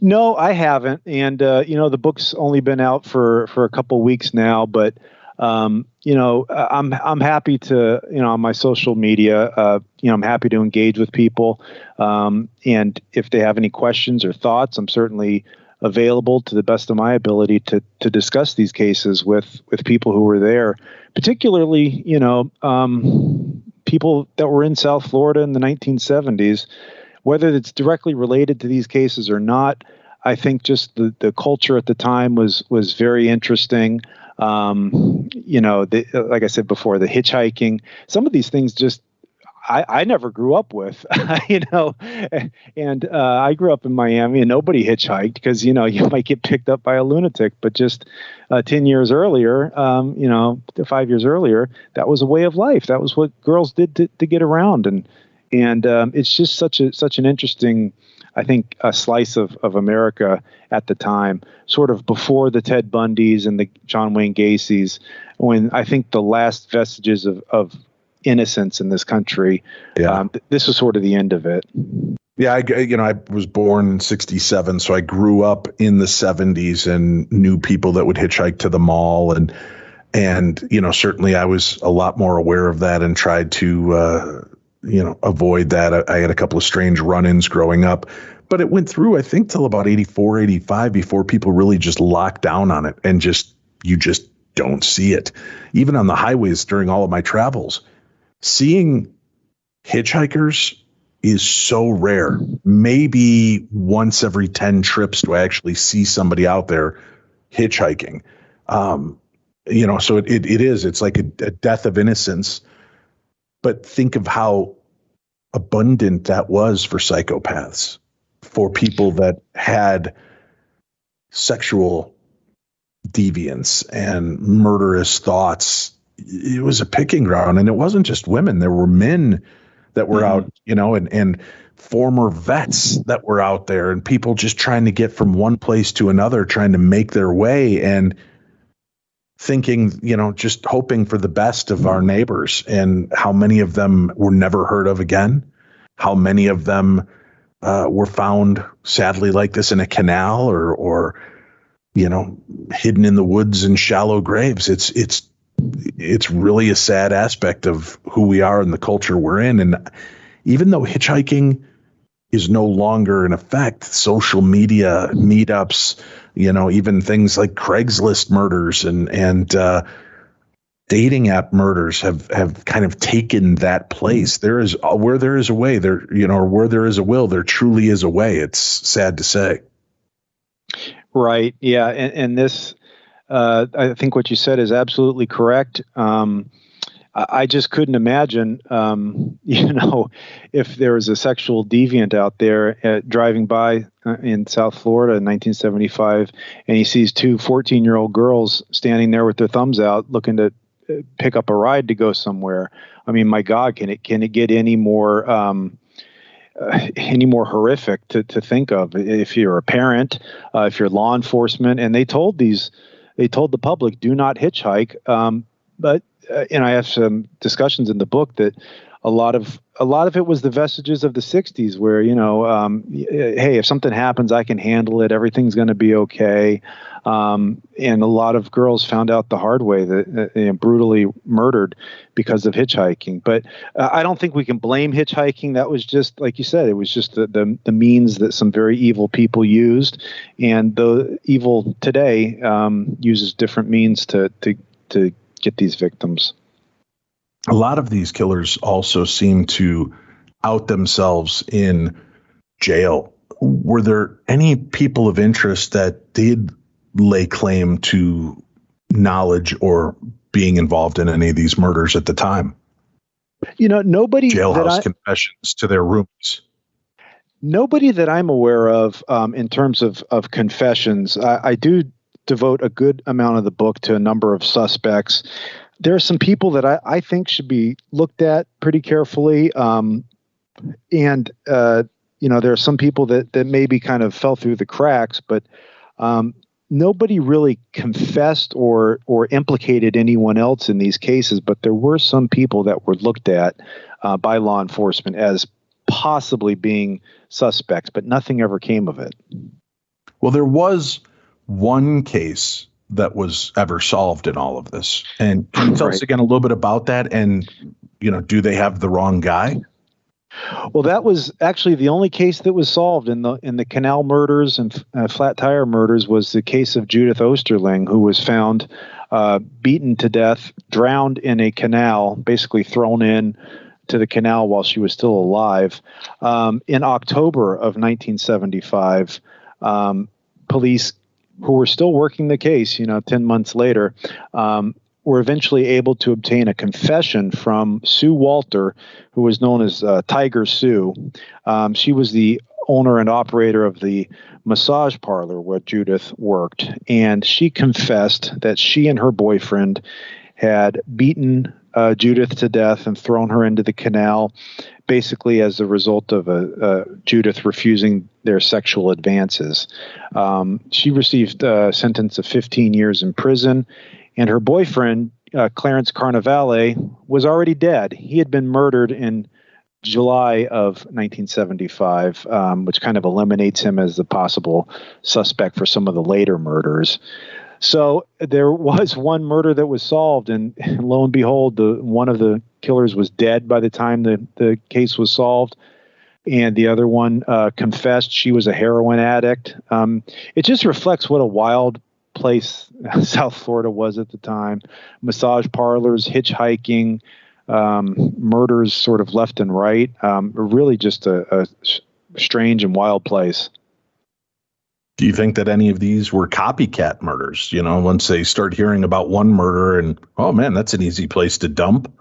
No, I haven't. And, the book's only been out for a couple weeks now, but, I'm happy to, on my social media, I'm happy to engage with people. And if they have any questions or thoughts, I'm certainly available to the best of my ability to discuss these cases with people who were there, particularly, people that were in South Florida in the 1970s. Whether it's directly related to these cases or not, I think just the culture at the time was very interesting. Like I said before, the hitchhiking, some of these things just I never grew up with, and I grew up in Miami and nobody hitchhiked because, you might get picked up by a lunatic. But just 10 years earlier, 5 years earlier, that was a way of life. That was what girls did to get around. And it's just such an interesting, I think, a slice of America at the time, sort of before the Ted Bundys and the John Wayne Gacy's, when I think the last vestiges of innocence in this country. Yeah. This was sort of the end of it. Yeah, I was born in 1967, so I grew up in the 1970s and knew people that would hitchhike to the mall, and certainly I was a lot more aware of that and tried to avoid that. I had a couple of strange run-ins growing up, but it went through, I think, till about 84, 85 before people really just locked down on it, and you just don't see it. Even on the highways during all of my travels, seeing hitchhikers is so rare. Maybe once every 10 trips do I actually see somebody out there hitchhiking. So it's like a death of innocence. But think of how abundant that was for psychopaths, for people that had sexual deviance and murderous thoughts. It was a picking ground, and it wasn't just women. There were men that were out, and former vets that were out there, and people just trying to get from one place to another, trying to make their way, and thinking, just hoping for the best of our neighbors. And how many of them were never heard of again? How many of them were found, sadly, like this in a canal or hidden in the woods in shallow graves? It's it's really a sad aspect of who we are and the culture we're in. And even though hitchhiking is no longer in effect, social media meetups, even things like Craigslist murders and dating app murders have kind of taken that place. There is where there is a way there, or where there is a will, there truly is a way. It's sad to say. Right. Yeah. And this, I think what you said is absolutely correct. I just couldn't imagine, if there was a sexual deviant out there driving by in South Florida in 1975, and he sees two 14-year-old girls standing there with their thumbs out looking to pick up a ride to go somewhere. I mean, my God, can it get any more horrific to think of? If you're a parent, if you're law enforcement, and they told the public, do not hitchhike. But and I have some discussions in the book that a lot of it was the vestiges of the 60s where, hey, if something happens, I can handle it. Everything's going to be okay. And a lot of girls found out the hard way that brutally murdered because of hitchhiking. But I don't think we can blame hitchhiking. That was just, like you said, it was just the means that some very evil people used. And the evil today uses different means to get these victims. A lot of these killers also seem to out themselves in jail. Were there any people of interest that did lay claim to knowledge or being involved in any of these murders at the time? Nobody. Jailhouse confessions to their rooms. Nobody that I'm aware of in terms of confessions. I do devote a good amount of the book to a number of suspects. There are some people that I think should be looked at pretty carefully. And there are some people that maybe kind of fell through the cracks, but nobody really confessed or implicated anyone else in these cases. But there were some people that were looked at by law enforcement as possibly being suspects, but nothing ever came of it. Well, there was one case that was ever solved in all of this. And can you tell us again a little bit about that? And, do they have the wrong guy? Well, that was actually the only case that was solved in the Canal Murders and Flat Tire Murders was the case of Judith Osterling, who was found beaten to death, drowned in a canal, basically thrown in to the canal while she was still alive. In October of 1975, police who were still working the case, 10 months later, were eventually able to obtain a confession from Sue Walter, who was known as Tiger Sue. She was the owner and operator of the massage parlor where Judith worked. And she confessed that she and her boyfriend had beaten Judith to death and thrown her into the canal, basically as a result of Judith refusing their sexual advances. She received a sentence of 15 years in prison, and her boyfriend, Clarence Carnevale, was already dead. He had been murdered in July of 1975, which kind of eliminates him as the possible suspect for some of the later murders. So there was one murder that was solved, and lo and behold, one of the killers was dead by the time the case was solved, and the other one confessed she was a heroin addict. It just reflects what a wild place South Florida was at the time. Massage parlors, hitchhiking, murders sort of left and right. Really just a strange and wild place. Do you think that any of these were copycat murders? Once they start hearing about one murder and, oh man, that's an easy place to dump.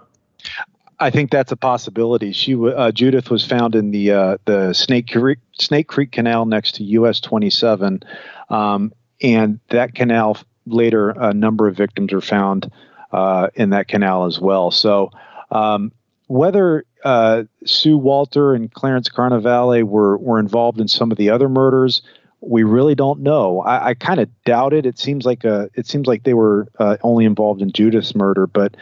I think that's a possibility. Judith was found in the Snake Creek Canal next to US 27, and that canal later a number of victims were found in that canal as well. So whether Sue Walter and Clarence Carnevale were involved in some of the other murders, we really don't know. I kind of doubt it. It seems like they were only involved in Judith's murder. But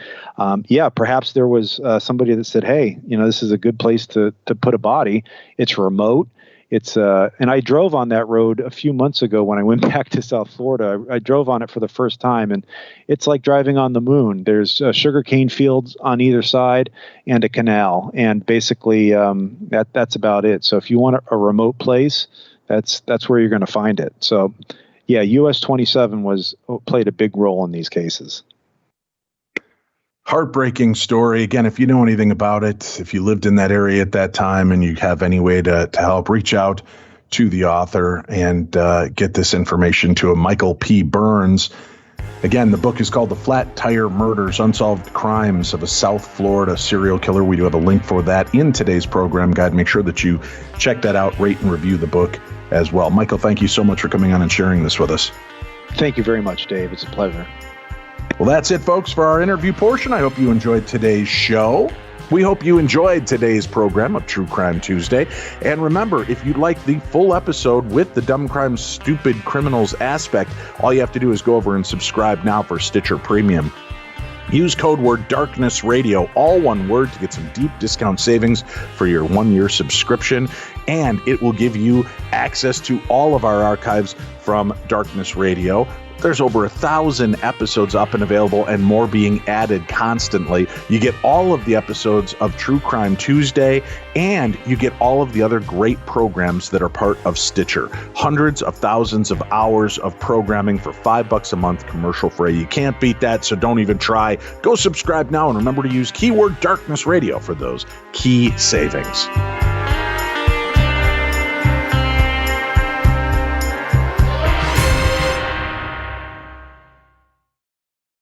perhaps there was somebody that said, "Hey, this is a good place to put a body. It's remote. it's and I drove on that road a few months ago when I went back to South Florida. I drove on it for the first time, and it's like driving on the moon. There's sugarcane fields on either side and a canal, and basically that's about it. So if you want a remote place, that's where you're going to find it. So yeah, US 27 played a big role in these cases. Heartbreaking story. Again, if you know anything about it, if you lived in that area at that time and you have any way to help, reach out to the author and get this information to him, Michael P. Burns. Again, the book is called The Flat Tire Murders, Unsolved Crimes of a South Florida Serial Killer. We do have a link for that in today's program guide. Make sure that you check that out, rate and review the book as well. Michael, thank you so much for coming on and sharing this with us. Thank you very much, Dave. It's a pleasure. Well, that's it, folks, for our interview portion. I hope you enjoyed today's show. We hope you enjoyed today's program of True Crime Tuesday. And remember, if you'd like the full episode with the Dumb Crime Stupid Criminals aspect, all you have to do is go over and subscribe now for Stitcher Premium. Use code word Darkness Radio, all one word, to get some deep discount savings for your 1-year subscription. And it will give you access to all of our archives from Darkness Radio. There's over 1,000 episodes up and available, and more being added constantly. You get all of the episodes of True Crime Tuesday, and you get all of the other great programs that are part of Stitcher. Hundreds of thousands of hours of programming for $5 a month, commercial free. You can't beat that, so don't even try. Go subscribe now, and remember to use keyword Darkness Radio for those key savings.